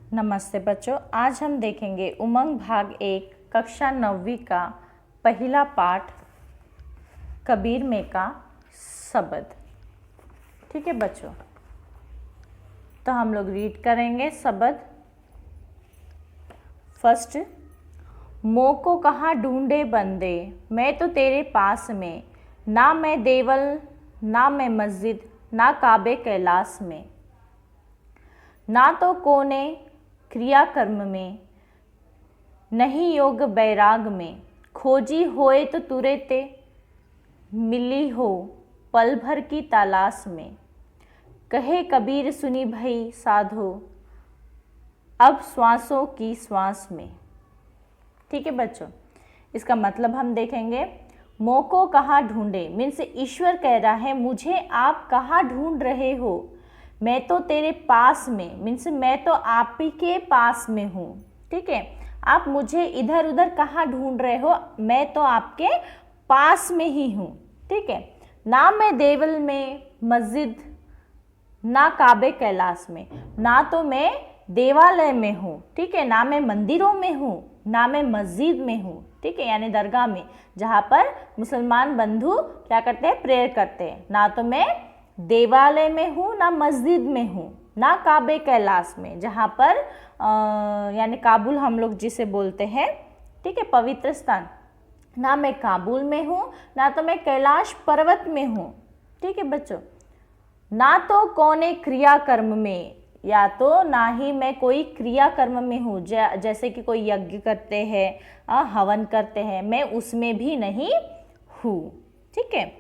नमस्ते बच्चों, आज हम देखेंगे उमंग भाग 1 कक्षा 9वीं का पहला पाठ कबीर में का शब्द। ठीक है बच्चों, तो हम लोग रीड करेंगे शब्द। फर्स्ट, मोह को कहाँ ढूंढे बंदे, मैं तो तेरे पास में, ना मैं देवल ना मैं मस्जिद ना काबे कैलाश में, ना तो कोने क्रिया कर्म में, नहीं योग बैराग में, खोजी होए तो तुरते मिली हो पल भर की तलाश में, कहे कबीर सुनी भई साधो अब श्वासों की श्वास में। ठीक है बच्चों, इसका मतलब हम देखेंे। मोह को कहाँ ढूंढे मीन्स ईश्वर कह रहा है मुझे आप कहाँ ढूंढ रहे हो, मैं तो तेरे पास में मीन्स मैं तो आप ही के पास में हूँ। ठीक है, आप मुझे इधर उधर कहाँ ढूंढ रहे हो, मैं तो आपके पास में ही हूँ। ठीक है, ना मैं देवल में मस्जिद ना काबे कैलाश में, ना तो मैं देवालय में हूँ, ठीक है, ना मैं मंदिरों में हूँ ना मैं मस्जिद में हूँ, ठीक है, यानी दरगाह में जहाँ पर मुसलमान बंधु क्या करते हैं, प्रेयर करते हैं। ना तो मैं देवालय में हूँ ना मस्जिद में हूँ, ना काबे कैलाश में जहाँ पर यानी काबुल हम लोग जिसे बोलते हैं, ठीक है, पवित्र स्थान, ना मैं काबुल में हूँ ना तो मैं कैलाश पर्वत में हूँ। ठीक है बच्चों, ना तो कोने क्रिया कर्म में, या तो ना ही मैं कोई क्रिया कर्म में हूँ, जैसे कि कोई यज्ञ करते हैं हवन करते हैं, मैं उसमें भी नहीं हूँ। ठीक है,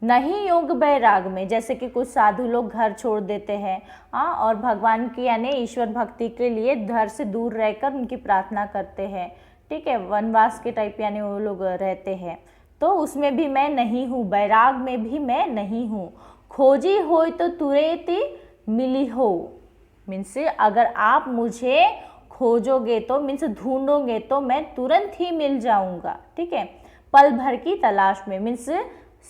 नहीं योग बैराग में, जैसे कि कुछ साधु लोग घर छोड़ देते हैं और भगवान की यानी ईश्वर भक्ति के लिए घर से दूर रहकर उनकी प्रार्थना करते हैं। ठीक है, वनवास के टाइप यानी वो लोग रहते हैं, तो उसमें भी मैं नहीं हूँ, बैराग में भी मैं नहीं हूँ। खोजी हो तो तुरंत मिली हो मीन्स अगर आप मुझे खोजोगे तो मीन्स ढूंढोगे तो मैं तुरंत ही मिल जाऊंगा। ठीक है, पल भर की तलाश में मीन्स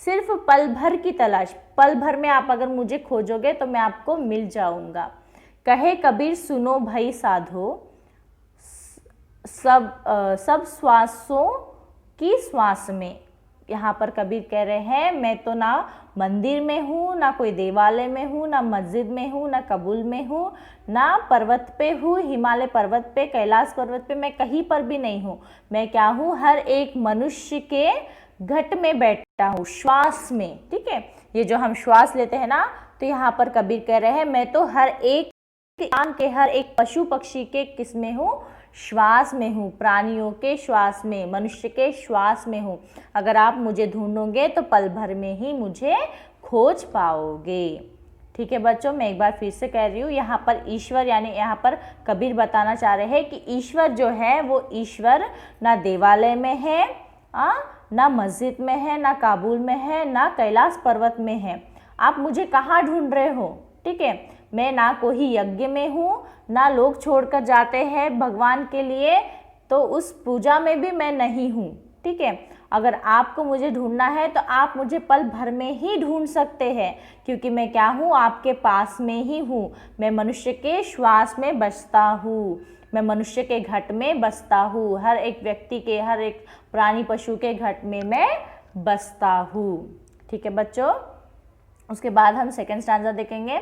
सिर्फ पल भर की तलाश, पल भर में आप अगर मुझे खोजोगे तो मैं आपको मिल जाऊंगा। कहे कबीर सुनो भई साधो सब श्वासों की श्वास में, यहाँ पर कबीर कह रहे हैं मैं तो ना मंदिर में हूँ ना कोई देवालय में हूँ ना मस्जिद में हूँ ना कबूल में हूँ ना पर्वत पे हूँ, हिमालय पर्वत पे कैलाश पर्वत पे, मैं कहीं पर भी नहीं हूँ। मैं क्या हूँ, हर एक मनुष्य के घट में बैठा हूँ, श्वास में। ठीक है, ये जो हम श्वास लेते हैं ना, तो यहाँ पर कबीर कह रहे हैं मैं तो हर एक इंसान के, हर एक पशु पक्षी के किस में हूँ, श्वास में हूँ, प्राणियों के श्वास में, मनुष्य के श्वास में हूँ। अगर आप मुझे ढूंढोगे तो पल भर में ही मुझे खोज पाओगे। ठीक है बच्चों, मैं एक बार फिर से कह रही हूँ, यहाँ पर ईश्वर यानी यहाँ पर कबीर बताना चाह रहे हैं कि ईश्वर जो है वो ईश्वर ना देवालय में है ना मस्जिद में है ना काबुल में है ना कैलाश पर्वत में है। आप मुझे कहाँ ढूंढ रहे हो? ठीक है, मैं ना कोई यज्ञ में हूँ, ना लोग छोड़कर जाते हैं भगवान के लिए, तो उस पूजा में भी मैं नहीं हूँ। ठीक है, अगर आपको मुझे ढूंढना है तो आप मुझे पल भर में ही ढूंढ सकते हैं, क्योंकि मैं क्या हूँ, आपके पास में ही हूँ। मैं मनुष्य के श्वास में बसता हूँ, मैं मनुष्य के घट में बसता हूँ, हर एक व्यक्ति के, हर एक प्राणी पशु के घट में मैं बसता हूँ। ठीक है बच्चों, उसके बाद हम सेकेंड स्टैंजा देखेंगे।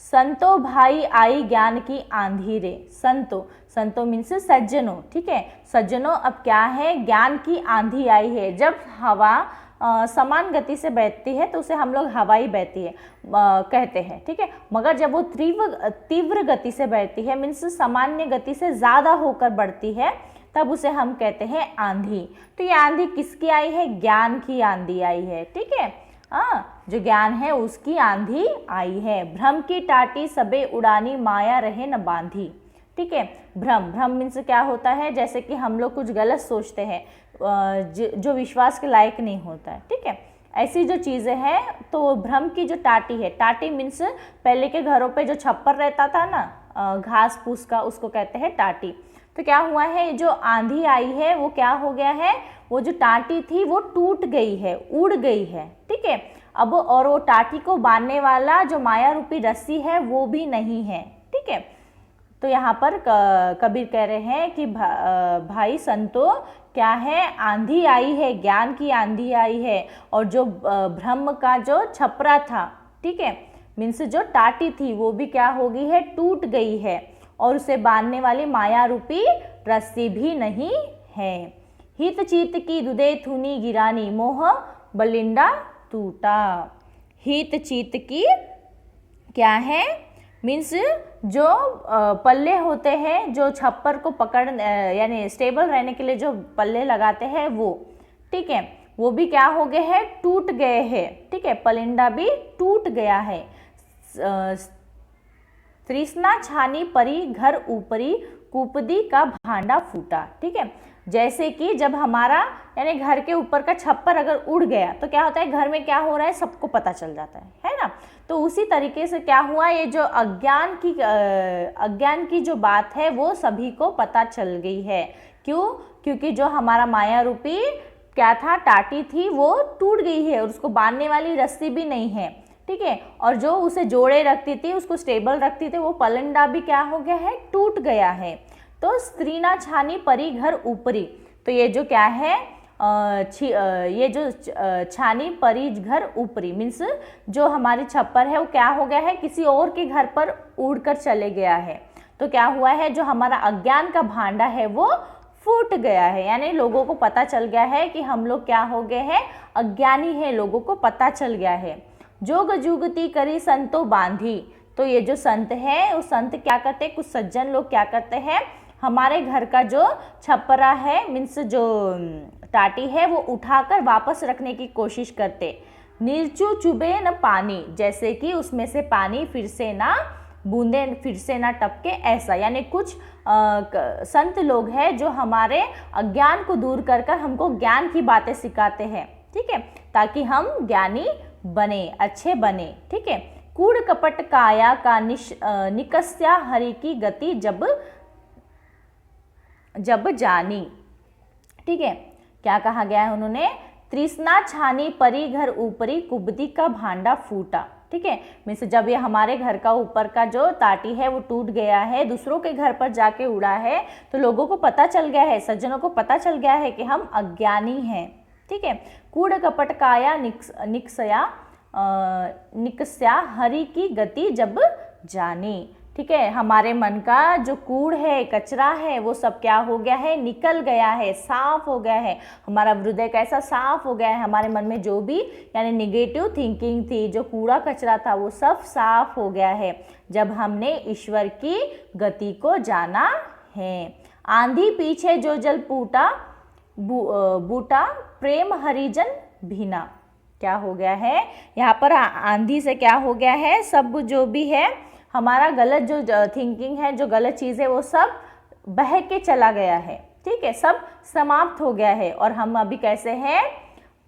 संतो भाई आई ज्ञान की आंधी रे, संतो मीन्स सज्जनों। ठीक है, सज्जनों अब क्या है, ज्ञान की आंधी आई है। जब हवा समान गति से बहती है तो उसे हम लोग हवाई बहती है कहते हैं। ठीक है, मगर जब वो तीव्र गति से बहती है मीन्स सामान्य गति से ज़्यादा होकर बढ़ती है, तब उसे हम कहते हैं आंधी। तो ये आंधी किसकी आई है, ज्ञान की आंधी आई है। ठीक है, जो ज्ञान है उसकी आंधी आई है। भ्रम की टाटी सबे उड़ानी माया रहे न बांधी। ठीक है, भ्रम मीन्स क्या होता है, जैसे कि हम लोग कुछ गलत सोचते हैं जो विश्वास के लायक नहीं होता है। ठीक है, ऐसी जो चीज़ें हैं, तो भ्रम की जो टाटी है, टाटी मीन्स पहले के घरों पे जो छप्पर रहता था ना घास फूस का, उसको कहते हैं टाटी। तो क्या हुआ है, जो आंधी आई है वो क्या हो गया है, वो जो टाटी थी वो टूट गई है, उड़ गई है। ठीक है, अब और वो टाटी को बांधने वाला जो माया रूपी रस्सी है वो भी नहीं है। ठीक है। तो यहाँ पर कबीर कह रहे हैं कि भाई संतो क्या है, आंधी आई है, ज्ञान की आंधी आई है, और जो ब्रह्म का जो छपरा था, ठीक है, मीन्स जो टाटी थी वो भी क्या हो गई है, टूट गई है, और उसे बांधने वाली माया रूपी रस्सी भी नहीं है। हित चीत की दुदे थुनी गिरानी, मोह बलिंडा टूटा। हित चीत की क्या है, मीन्स जो पल्ले होते हैं, जो छप्पर को पकड़ यानी स्टेबल रहने के लिए जो पल्ले लगाते हैं वो, ठीक है, वो भी क्या हो गए हैं, टूट गए हैं, ठीक है, पलिंडा भी टूट गया है। तृष्णा छानी परी घर ऊपरी, कूपदी का भांडा फूटा, ठीक है। जैसे कि जब हमारा यानी घर के ऊपर का छप्पर अगर उड़ गया तो क्या होता है, घर में क्या हो रहा है सबको पता चल जाता है ना। तो उसी तरीके से क्या हुआ, ये जो अज्ञान की जो बात है वो सभी को पता चल गई है। क्यों? क्योंकि जो हमारा माया रूपी क्या था, टाटी थी, वो टूट गई है और उसको बांधने वाली रस्सी भी नहीं है, ठीक है, और जो उसे जोड़े रखती थी, उसको स्टेबल रखती थी, वो पलंडा भी क्या हो गया है, टूट गया है। तो स्त्रीना छानी परी घर ऊपरी, तो ये जो क्या है, ये जो छानी परी घर ऊपरी मीन्स जो हमारी छप्पर है वो क्या हो गया है, किसी और के घर पर उड़कर चले गया है। तो क्या हुआ है, जो हमारा अज्ञान का भांडा है वो फूट गया है, यानी लोगों को पता चल गया है कि हम लोग क्या हो गए हैं, अज्ञानी है, लोगों को पता चल गया है। जोग जुगती करी संतो बांधी, तो ये जो संत है, वो संत क्या करते हैं, कुछ सज्जन लोग क्या करते हैं, हमारे घर का जो छपरा है मीन्स जो टाटी है वो उठाकर वापस रखने की कोशिश करते। नीरचू चुबे न पानी, जैसे कि उसमें से पानी फिर से ना बूंदे फिर से ना टपके, ऐसा। यानी कुछ संत लोग हैं जो हमारे अज्ञान को दूर कर कर हमको ज्ञान की बातें सिखाते हैं, ठीक है, ताकि हम ज्ञानी बने, अच्छे बने, ठीक है। कूड़ कपट काया का निकस्या हरि की गति जब जानी, ठीक है। क्या कहा गया है उन्होंने, तृष्णा छानी परी घर ऊपरी, कुबदी का भांडा फूटा, ठीक है, मीन्स जब ये हमारे घर का ऊपर का जो ताटी है वो टूट गया है, दूसरों के घर पर जाके उड़ा है, तो लोगों को पता चल गया है, सज्जनों को पता चल गया है कि हम अज्ञानी हैं, ठीक है। कूड़ कपट काया निकस्या हरि की गति जब जानी, ठीक है, हमारे मन का जो कूड़ है, कचरा है, वो सब क्या हो गया है, निकल गया है, साफ हो गया है। हमारा हृदय कैसा साफ हो गया है, हमारे मन में जो भी यानी निगेटिव थिंकिंग थी, जो कूड़ा कचरा था, वो सब साफ हो गया है जब हमने ईश्वर की गति को जाना है। आंधी पीछे जो जल बूटा प्रेम हरिजन भीना, क्या हो गया है, यहाँ पर आंधी से क्या हो गया है, सब जो भी है हमारा गलत जो थिंकिंग है, जो गलत चीज़ है, वो सब बह के चला गया है, ठीक है, सब समाप्त हो गया है। और हम अभी कैसे हैं,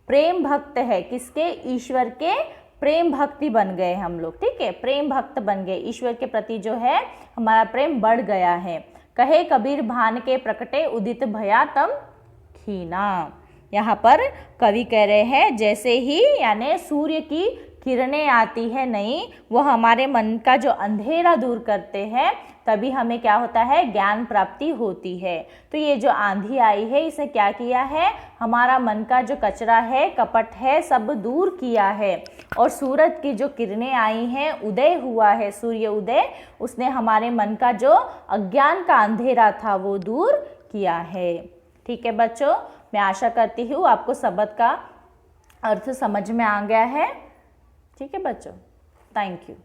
प्रेम भक्त है, किसके, ईश्वर के प्रेम भक्ति बन गए हम लोग, ठीक है, प्रेम भक्त बन गए, ईश्वर के प्रति जो है हमारा प्रेम बढ़ गया है। कहे कबीर भान के प्रकटे उदित भया तम खीना, यहाँ पर कवि कह रहे हैं जैसे ही यानी सूर्य की किरणें आती है नहीं, वो हमारे मन का जो अंधेरा दूर करते हैं, तभी हमें क्या होता है, ज्ञान प्राप्ति होती है। तो ये जो आंधी आई है, इसने क्या किया है, हमारा मन का जो कचरा है, कपट है, सब दूर किया है। और सूरज की जो किरणें आई हैं, उदय हुआ है, सूर्य उदय, उसने हमारे मन का जो अज्ञान का अंधेरा था वो दूर किया है। ठीक है बच्चों, मैं आशा करती हूँ आपको शब्द का अर्थ समझ में आ गया है। ठीक है बच्चों, थैंक यू।